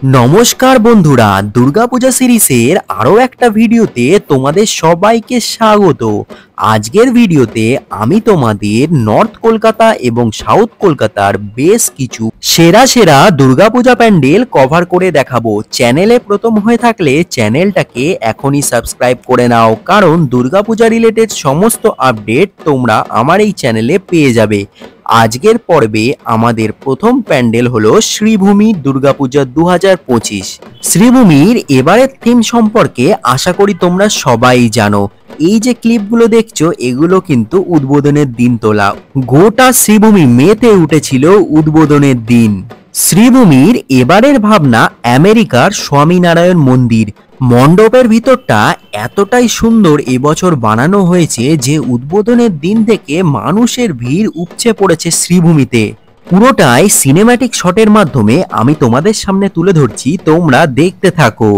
নমস্কার বন্ধুরা, দুর্গাপূজা সিরিজের আরও একটা ভিডিওতে তোমাদের সবাইকে স্বাগত। আজকের ভিডিওতে আমি তোমাদের নর্থ কলকাতা এবং সাউথ কলকাতার বেশ কিছু সেরা সেরা দুর্গাপূজা প্যান্ডেল কভার করে দেখাবো। চ্যানেলে প্রথম হয়ে থাকলে চ্যানেলটাকে এখনই সাবস্ক্রাইব করে নাও, কারণ দুর্গাপূজা রিলেটেড সমস্ত আপডেট তোমরা আমার এই চ্যানেলে পেয়ে যাবে। আজকের পর্বে আমাদের প্রথম প্যান্ডেল হলো শ্রীভূমি দুর্গাপূজা 2025। শ্রীভূমির এবারের থিম সম্পর্কে আশা করি তোমরা সবাই জানো। এই যে ক্লিপগুলো দেখছো এগুলো কিন্তু উদ্বোধনের দিন তোলা। গোটা শ্রীভূমি মেতে উঠেছিল উদ্বোধনের দিন। শ্রীভূমির এবারের ভাবনা আমেরিকার স্বামীনারায়ণ মন্দির। মণ্ডপের ভিতরটা এতটাই সুন্দর এবছর বানানো হয়েছে যে উদ্বোধনের দিন থেকে মানুষের ভিড় উপচে পড়েছে শ্রীভূমিতে। পুরোটাই সিনেম্যাটিক শটের মাধ্যমে আমি তোমাদের সামনে তুলে ধরছি, তোমরা দেখতে থাকো।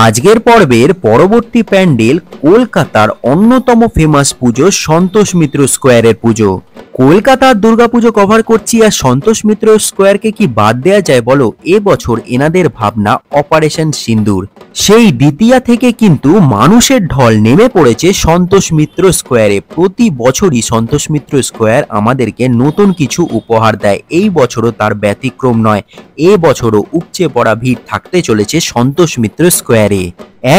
আজকের পর্বের পরবর্তী প্যান্ডেল কলকাতার অন্যতম ফেমাস পুজো সন্তোষ মিত্র স্কোয়ারের পুজো। কলকাতার দুর্গাপুজো কভার করছি আর সন্তোষ মিত্র স্কোয়ারকে কি বাদ দেওয়া যায় বলো? এবছর এনাদের ভাবনা অপারেশন সিন্দুর। সেই দ্বিতীয়া থেকে কিন্তু মানুষের ঢল নেমে পড়েছে সন্তোষ মিত্র স্কোয়ারে। প্রতি বছরই সন্তোষ মিত্র স্কোয়ার আমাদেরকে নতুন কিছু উপহার দেয়, এই বছরও তার ব্যতিক্রম নয়। এবছরও উপচে পড়া ভিড় থাকতে চলেছে সন্তোষ মিত্র স্কোয়ারে।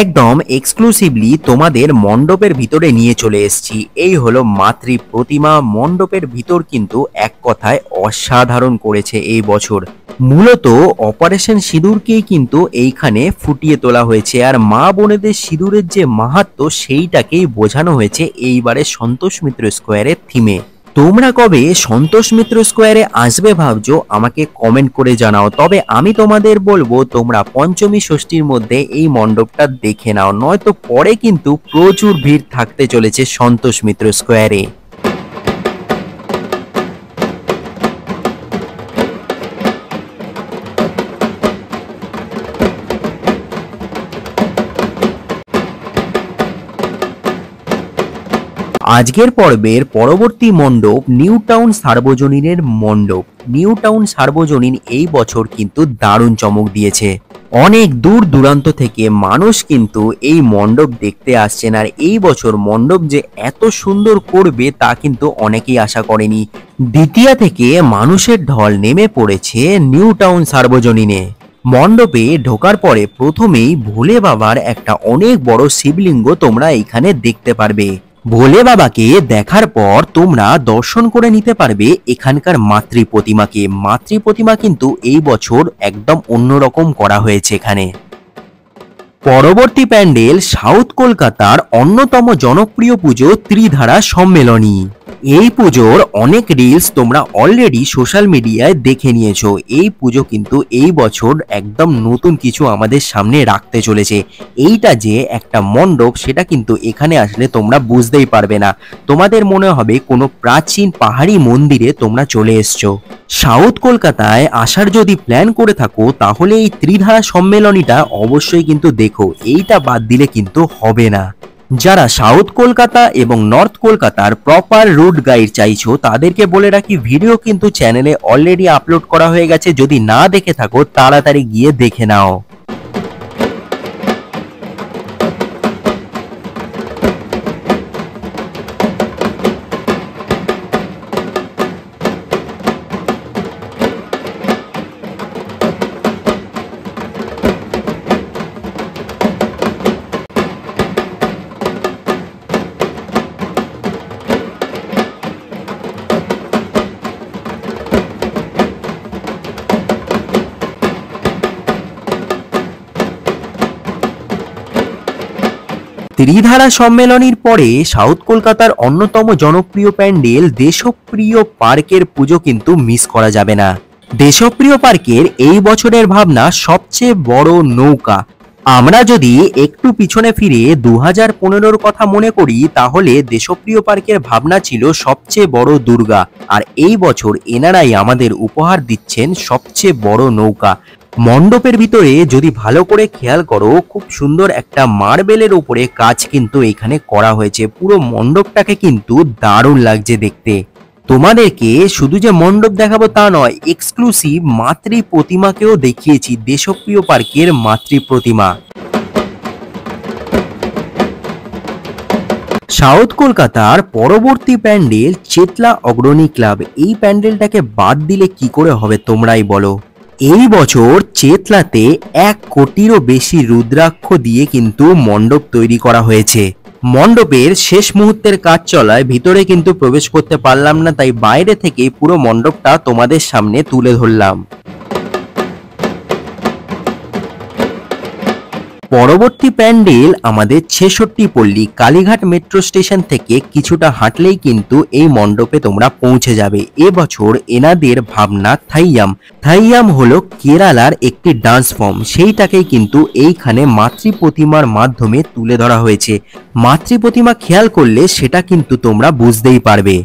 একদম এক্সক্লুসিভলি তোমাদের মণ্ডপের ভিতরে নিয়ে চলে এসেছি। এই হলো মাতৃ প্রতিমা। মণ্ডপের ভিতর কিন্তু এক কথায় অসাধারণ করেছে এই বছর। মূলত অপারেশন সিঁদুরকেই কিন্তু এইখানে ফুটিয়ে তোলা হয়েছে, আর মা বোনেদের সিঁদুরের যে মাহাত্ম্য সেইটাকেই বোঝানো হয়েছে এইবারে সন্তোষ মিত্র স্কোয়ারের থিমে। তোমরা কবে সন্তোষ মিত্র স্কোয়ারে আসবে ভাবছো আমাকে কমেন্ট করে জানাও। তবে আমি তোমাদের বলবো তোমরা পঞ্চমী ষষ্ঠীর মধ্যে এই মণ্ডপটা দেখে নাও, নয়তো পরে কিন্তু প্রচুর ভিড় থাকতে চলেছে সন্তোষ মিত্র স্কোয়ারে। আজকের পর্বের পরবর্তী মণ্ডপ নিউ টাউন সার্বজনীনের মণ্ডপ। নিউ টাউন সার্বজনীন এই বছর কিন্তু দারুণ চমক দিয়েছে। অনেক দূর দূরান্ত থেকে মানুষ কিন্তু এই মণ্ডপ দেখতে আসছেন, আর এই বছর মণ্ডপ যে এত সুন্দর করবে তা কিন্তু অনেকেই আশা করেনি। দ্বিতীয়া থেকে মানুষের ঢল নেমে পড়েছে নিউ টাউন সার্বজনীনে। মণ্ডপে ঢোকার পরে প্রথমেই ভোলে বাবার একটা অনেক বড় শিবলিঙ্গ তোমরা এখানে দেখতে পারবে। ভোলে বাবাকে দেখার পর তোমরা দর্শন করে নিতে পারবে এখানকার মাতৃ প্রতিমাকে। মাতৃ প্রতিমা কিন্তু এই বছর একদম অন্যরকম করা হয়েছে এখানে। পরবর্তী প্যান্ডেল সাউথ কলকাতার অন্যতম জনপ্রিয় পুজো ত্রিধারা সম্মেলনী। এই পুজোর অনেক রিলস তোমরা অলরেডি সোশ্যাল মিডিয়ায় দেখে নিয়েছো। এই পুজো কিন্তু এই বছর একদম নতুন কিছু আমাদের সামনে রাখতে চলেছে। এইটা যে একটা মণ্ডপ সেটা কিন্তু এখানে আসলে তোমরা বুঝতেই পারবে না, তোমাদের মনে হবে কোনো প্রাচীন পাহাড়ি মন্দিরে তোমরা চলে এসছো। সাউথ কলকাতায় আসার যদি প্ল্যান করে থাকো তাহলে এই ত্রিধারা সম্মেলনীটা অবশ্যই কিন্তু দেখো, এইটা বাদ দিলে কিন্তু হবে না। যারা সাউথ কলকাতা এবং নর্থ কলকাতার প্রপার রুট গাইড চাইছো তাদেরকে বলে রাখি, ভিডিও কিন্তু চ্যানেলে অলরেডি আপলোড করা হয়ে গেছে, যদি না দেখে থাকো তাড়াতাড়ি গিয়ে দেখে নাও। ত্রিধারা সম্মেলনীর পরে সাউথ কলকাতার অন্যতম জনপ্রিয় প্যান্ডেল দেশপ্রিয় পার্কের পুজো কিন্তু মিস করা যাবে না। দেশপ্রিয় পার্কের এই বছরের ভাবনা সবচেয়ে বড় নৌকা। আমরা যদি একটু পিছনে ফিরে 2015-র কথা মনে করি, তাহলে দেশপ্রিয় পার্কের ভাবনা ছিল সবচেয়ে বড় দুর্গা, আর এই বছর এনারাই আমাদের উপহার দিচ্ছেন সবচেয়ে বড় নৌকা। মণ্ডপের ভিতরে যদি ভালো করে খেয়াল করো, খুব সুন্দর একটা মার্বেলের উপরে কাজ কিন্তু এখানে করা হয়েছে। পুরো মণ্ডপটাকে কিন্তু দারুণ লাগছে দেখতে। তোমাদেরকে শুধু যে মণ্ডপ দেখাবো তা নয়, এক্সক্লুসিভ মাতৃ প্রতিমাকেও দেখিয়েছি, দেশপ্রিয় পার্কের মাতৃ প্রতিমা। সাউথ কলকাতার পরবর্তী প্যান্ডেল চেতলা অগ্রণী ক্লাব। এই প্যান্ডেলটাকে বাদ দিলে কি করে হবে তোমরাই বলো। এই বছর চেতলাতে 1 কোটিরও বেশি রুদ্রাক্ষ দিয়ে কিন্তু মণ্ডপ তৈরি করা হয়েছে। মণ্ডপের শেষ মুহূর্তের কাজ চলায় ভিতরে কিন্তু প্রবেশ করতে পারলাম না, তাই বাইরে থেকে পুরো মণ্ডপটা তোমাদের সামনে তুলে ধরলাম। পরবর্তী প্যান্ডেল আমাদের 66 পল্লী কালীঘাট মেট্রো স্টেশন থেকে কিছুটা হাঁটলেই কিন্তু এই মণ্ডপে তোমরা পৌঁছে যাবে। এবছর এনাদের ভাবনা থাইয়াম। থাইয়াম হলো কেরালার একটি ডান্স ফর্ম, সেইটাকেই কিন্তু এইখানে মাতৃ প্রতিমার মাধ্যমে তুলে ধরা হয়েছে। মাতৃ প্রতিমা খেয়াল করলে সেটা কিন্তু তোমরা বুঝতেই পারবে।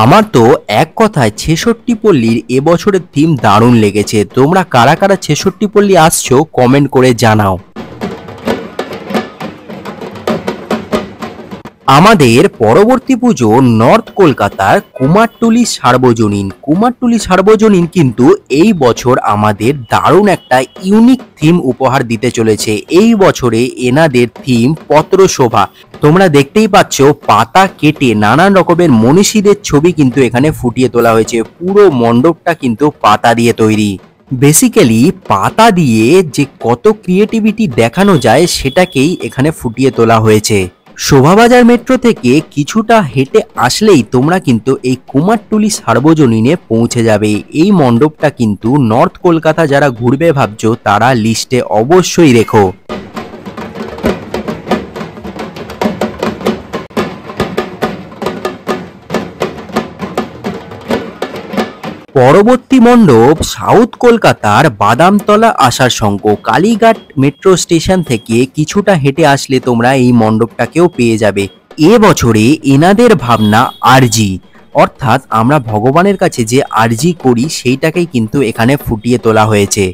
আমার তো এক কথায় 66 পল্লীর এবছরের থিম দারুণ লেগেছে। তোমরা কারা কারা 66 পল্লী আসছো কমেন্ট করে জানাও। আমাদের পরবর্তী পুজো নর্থ কলকাতার কুমারটুলি সার্বজনীন। কুমারটুলি সার্বজনীন কিন্তু এই বছর আমাদের দারুণ একটা ইউনিক থিম উপহার দিতে চলেছে। এই বছরে এনাদের থিম পত্রশোভা। তোমরা দেখতেই পাচ্ছ পাতা কেটে নানান রকমের মনীষীদের ছবি কিন্তু এখানে ফুটিয়ে তোলা হয়েছে। পুরো মণ্ডপটা কিন্তু পাতা দিয়ে তৈরি। বেসিক্যালি পাতা দিয়ে যে কত ক্রিয়েটিভিটি দেখানো যায় সেটাকেই এখানে ফুটিয়ে তোলা হয়েছে। শোভাবাজার মেট্রো থেকে কিছুটা হেঁটে আসলেই তোমরা কিন্তু এই কুমারটুলি সার্বজনীনে পৌঁছে যাবে। এই মণ্ডপটা কিন্তু নর্থ কলকাতা যারা ঘুরবে ভাবছো তারা লিস্টে অবশ্যই রেখো। পরবর্তী মণ্ডপ সাউথ কলকাতার বাদামতলা আসার সংঘ। কালীঘাট মেট্রো স্টেশন থেকে কিছুটা হেঁটে আসলে তোমরা এই মণ্ডপটাকেও পেয়ে যাবে। এবছরে এনাদের ভাবনা আরজি, অর্থাৎ আমরা ভগবানের কাছে যে আরজি করি সেইটাকেই কিন্তু এখানে ফুটিয়ে তোলা হয়েছে।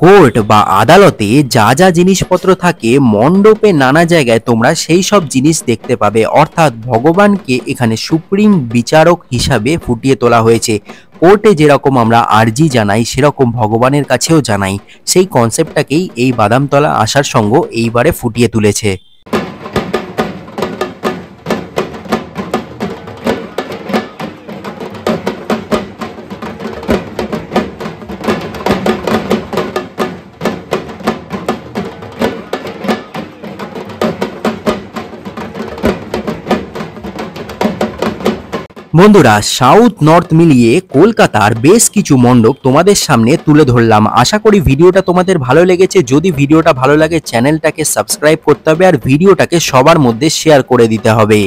কোর্ট বা আদালতে যা যা জিনিসপত্র থাকে মণ্ডপে নানা জায়গায় তোমরা সেই সব জিনিস দেখতে পাবে, অর্থাৎ ভগবানকে এখানে সুপ্রিম বিচারক হিসাবে ফুটিয়ে তোলা হয়েছে। কোর্টে যেরকম আমরা আরজি জানাই সেরকম ভগবানের কাছেও জানাই, সেই কনসেপ্টটাকেই এই বাদামতলা আসার সংঘ এইবারে ফুটিয়ে তুলেছে। বন্ধুরা, সাউথ নর্থ মিলিয়ে কলকাতার বেশ কিছু মণ্ডপ তোমাদের সামনে তুলে ধরলাম। আশা করি ভিডিওটা তোমাদের ভালো লেগেছে। যদি ভিডিওটা ভালো লাগে চ্যানেলটাকে সাবস্ক্রাইব করতে হবে আর ভিডিওটাকে সবার মধ্যে শেয়ার করে দিতে হবে।